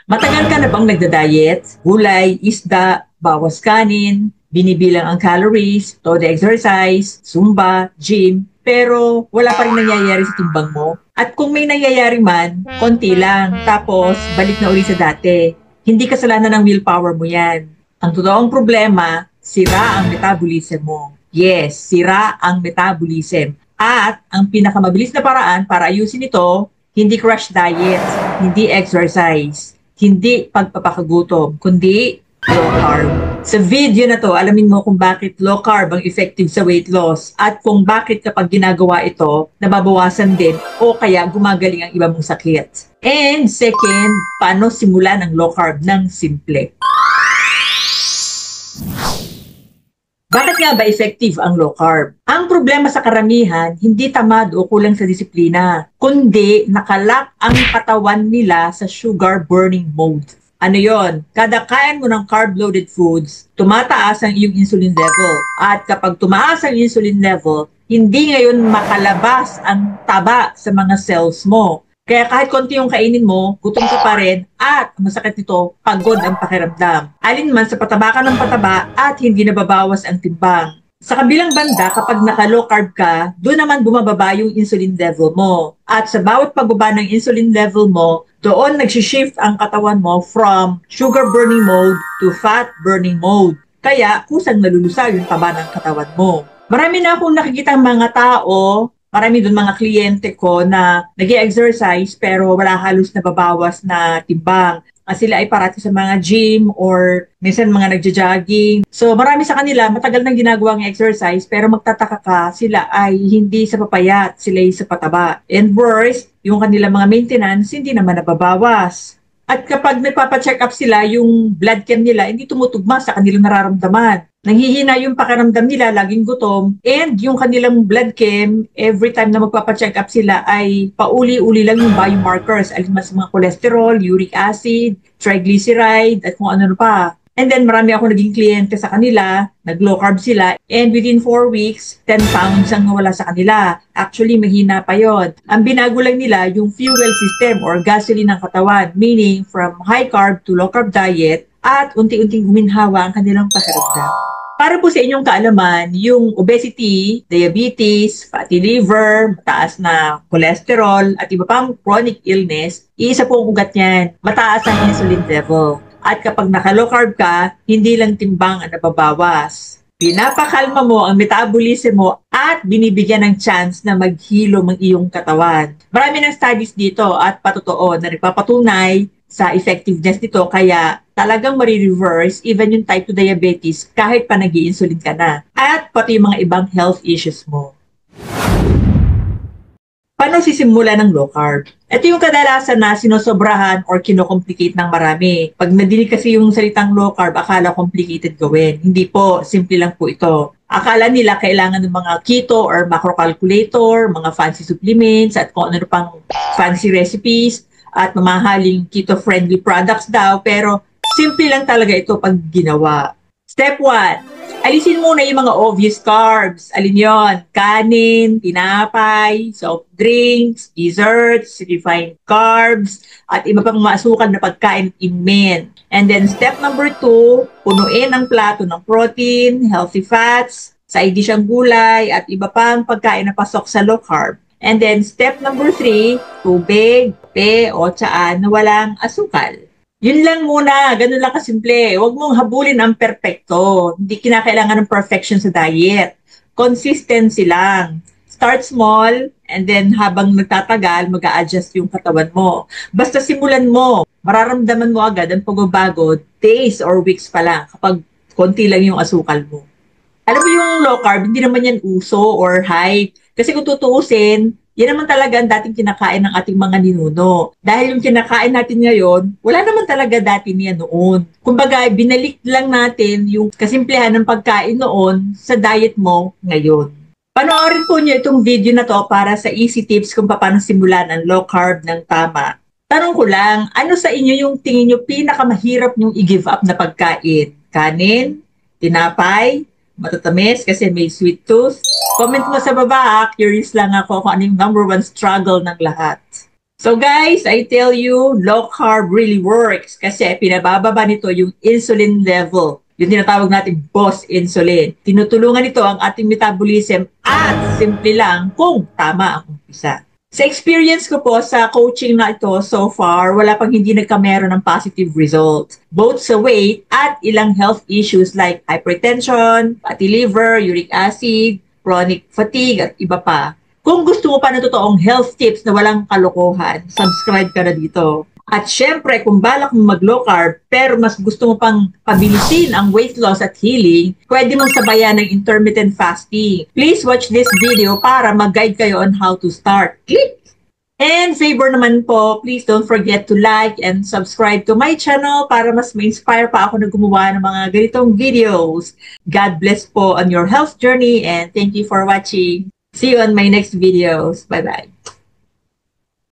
Matagal ka na bang nagda-diet? Gulay, isda, bawas kanin, binibilang ang calories, todo exercise, zumba, gym, pero wala pa rin nangyayari sa timbang mo. At kung may nangyayari man, konti lang, tapos balik na uli sa dati. Hindi kasalanan ng willpower mo yan. Ang totoong problema, sira ang metabolism mo. Yes, sira ang metabolism. At ang pinakamabilis na paraan para ayusin ito, hindi crash diet, hindi exercise, hindi pagpapakagutom, kundi low carb. Sa video na to, alamin mo kung bakit low carb ang effective sa weight loss at kung bakit kapag ginagawa ito, nababawasan din o kaya gumagaling ang iba mong sakit. And second, paano simulan ang low carb ng simple? Bakit nga ba effective ang low carb? Ang problema sa karamihan, hindi tamad o kulang sa disiplina, kundi nakalak ang katawan nila sa sugar burning mode. Ano yon? Kada kain mo ng carb-loaded foods, tumataas ang iyong insulin level. At kapag tumaas ang insulin level, hindi ngayon makalabas ang taba sa mga cells mo. Kaya kahit konti yung kainin mo, gutom ka pa rin at masakit nito, pagod ang pakiramdam. Alin man sa pataba ka ng pataba at hindi nababawas ang timbang. Sa kabilang banda, kapag naka-low carb ka, doon naman bumababa yung insulin level mo. At sa bawat pagbaba ng insulin level mo, doon nagsishift ang katawan mo from sugar burning mode to fat burning mode. Kaya kusang nalulusaw yung taba ng katawan mo. Marami na akong nakikitang mga tao, marami doon mga kliyente ko na nag-exercise pero wala halos nababawas na timbang. Sila ay parati sa mga gym or minsan mga nagja-jogging. So marami sa kanila matagal nang ginagawang exercise pero magtataka ka sila ay hindi sa papayat, sila ay sa pataba. And worse, yung kanilang mga maintenance hindi naman nababawas. At kapag nagpapacheck up sila, yung blood chem nila hindi tumutugma sa kanilang nararamdaman. Nanghihina yung pakiramdam nila, laging gutom, and yung kanilang blood chem, every time na magpapacheck up sila ay pauli-uli lang yung biomarkers, alin man sa mga cholesterol, uric acid, triglyceride, at kung ano pa. And then marami ako naging kliyente sa kanila, nag-low carb sila, and within 4 weeks, 10 pounds ang nawala sa kanila. Actually, mahina pa yon. Ang binago lang nila yung fuel system or gasoline ng katawan, meaning from high carb to low carb diet, at unti-unting guminhawa ang kanilang pakiramdam. Para po sa inyong kaalaman, yung obesity, diabetes, fatty liver, mataas na cholesterol, at iba pang chronic illness, isa po ang ugat niyan, mataas ang insulin level. At kapag naka-low carb ka, hindi lang timbang ang nababawas. Pinapakalma mo ang metabolism mo at binibigyan ng chance na maghilom ang iyong katawan. Marami ng studies dito at patotoo na nagpapatunay sa effectiveness nito kaya talagang marireverse even yung type 2 diabetes kahit pa nag-i-insulin ka na. At pati yung mga ibang health issues mo. Paano sisimula ng low carb? Ito yung kadalasan na sinosobrahan or kinocomplicate ng marami. Pag nadinig kasi yung salitang low carb, akala complicated gawin. Hindi po, simple lang po ito. Akala nila kailangan ng mga keto or macro calculator, mga fancy supplements, at kung ano pang fancy recipes, at mamahaling keto-friendly products daw. Pero simple lang talaga ito pag ginawa. Step 1. Alisin muna yung mga obvious carbs. Alin yon? Kanin, tinapay, soft drinks, desserts, refined carbs, at iba pang maasukal na pagkain in men. And then step number 2, punuin ang plato ng protein, healthy fats, side dish ang gulay, at iba pang pagkain na pasok sa low carb. And then step number 3, tubig, kape o tsaan na walang asukal. Yun lang muna, ganun lang kasimple. Huwag mong habulin ang perpekto. Hindi kinakailangan ng perfection sa diet. Consistency lang. Start small, and then habang nagtatagal, mag-a-adjust yung katawan mo. Basta simulan mo, mararamdaman mo agad ang pagbabago, days or weeks pa lang, kapag konti lang yung asukal mo. Alam mo yung low carb, hindi naman yan uso or hype. Kasi kung tutuusin, yan naman talaga ang dating kinakain ng ating mga ninuno. Dahil yung kinakain natin ngayon, wala naman talaga dati niya noon. Kumbaga, binalik lang natin yung kasimplehan ng pagkain noon sa diet mo ngayon. Panoorin po niyo itong video na to para sa easy tips kung paano simulan ang low carb ng tama. Tanong ko lang, ano sa inyo yung tingin nyo pinakamahirap nyong i-give up na pagkain? Kanin? Tinapay? Matatamis kasi may sweet tooth? Comment mo sa baba, curious lang ako kung ano yung number 1 struggle ng lahat. So guys, I tell you, low carb really works kasi pinabababa nito yung insulin level. Yung tinatawag natin boss insulin. Tinutulungan nito ang ating metabolism at simple lang kung tama ang umpisa. Sa experience ko po sa coaching na ito so far, wala pang hindi nagkameron ng positive results. Both sa weight at ilang health issues like hypertension, fatty liver, uric acid, chronic fatigue at iba pa. Kung gusto mo pa ng totoong health tips na walang kalokohan, subscribe ka na dito. At syempre, kung balak mo mag-low carb, pero mas gusto mo pang pabilisin ang weight loss at healing, pwede mong sabayan ng intermittent fasting. Please watch this video para mag-guide kayo on how to start. Click! And favor naman po, please don't forget to like and subscribe to my channel para mas ma-inspire pa ako na gumawa ng mga ganitong videos. God bless po on your health journey and thank you for watching. See you on my next videos. Bye-bye.